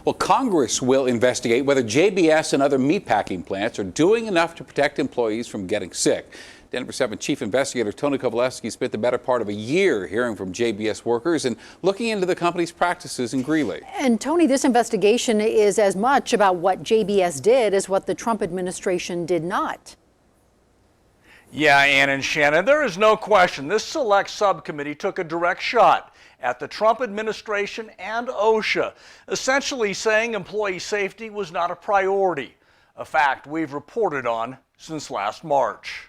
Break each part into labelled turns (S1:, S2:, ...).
S1: Well, Congress will investigate whether JBS and other meatpacking plants are doing enough to protect employees from getting sick. Denver 7 Chief Investigator Tony Kowaleski spent the better part of a year hearing from JBS workers and looking into the company's practices in Greeley.
S2: And Tony, this investigation is as much about what JBS did as what the Trump administration did not.
S3: Yeah, Ann and Shannon, there is no question this select subcommittee took a direct shot at the Trump administration and OSHA, essentially saying employee safety was not a priority, a fact we've reported on since last March.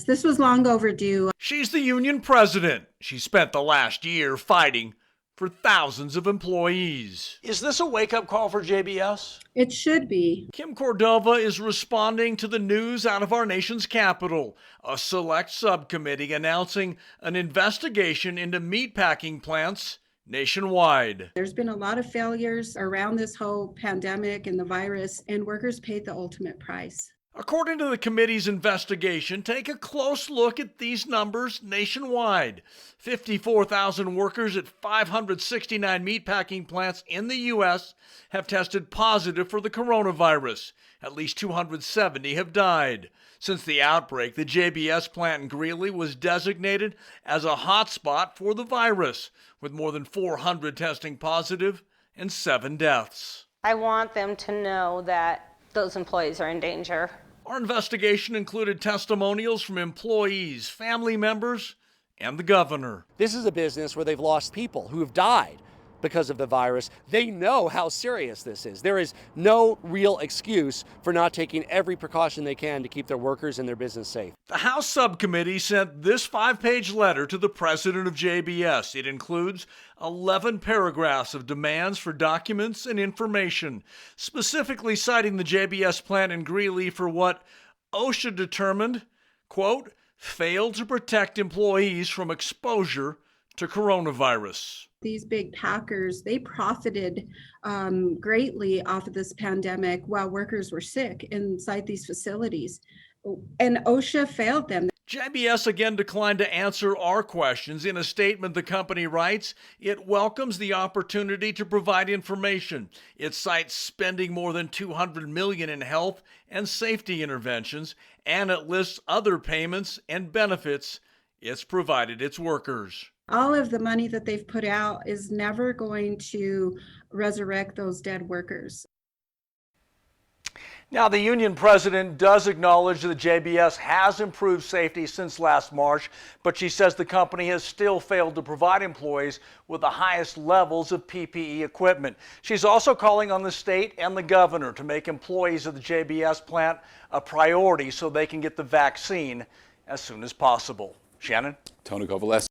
S4: This was long overdue.
S3: She's the union president. She spent the last year fighting for thousands of employees. Is this a wake-up call for JBS?
S4: It should be.
S3: Kim Cordova is responding to the news out of our nation's capital. A select subcommittee announcing an investigation into meatpacking plants nationwide.
S4: There's been a lot of failures around this whole pandemic and the virus, and workers paid the ultimate price.
S3: According to the committee's investigation, take a close look at these numbers nationwide. 54,000 workers at 569 meatpacking plants in the U.S. have tested positive for the coronavirus. At least 270 have died. Since the outbreak, the JBS plant in Greeley was designated as a hotspot for the virus, with more than 400 testing positive and 7 deaths.
S5: I want them to know that those employees are in danger.
S3: Our investigation included testimonials from employees, family members, and the governor.
S6: This is a business where they've lost people who have died because of the virus. They know how serious this is. There is no real excuse for not taking every precaution they can to keep their workers and their business safe.
S3: The House Subcommittee sent this 5-page letter to the president of JBS. It includes 11 paragraphs of demands for documents and information, specifically citing the JBS plant in Greeley for what OSHA determined, quote, failed to protect employees from exposure to coronavirus.
S4: These big packers, they profited greatly off of this pandemic while workers were sick inside these facilities. And OSHA failed them.
S3: JBS again declined to answer our questions. In a statement, the company writes, it welcomes the opportunity to provide information. It cites spending more than $200 million in health and safety interventions, and it lists other payments and benefits it's provided its workers.
S4: All of the money that they've put out is never going to resurrect those dead workers.
S3: Now, the union president does acknowledge that JBS has improved safety since last March, but she says the company has still failed to provide employees with the highest levels of PPE equipment. She's also calling on the state and the governor to make employees of the JBS plant a priority so they can get the vaccine as soon as possible. Shannon?
S1: Tony Kowaleski.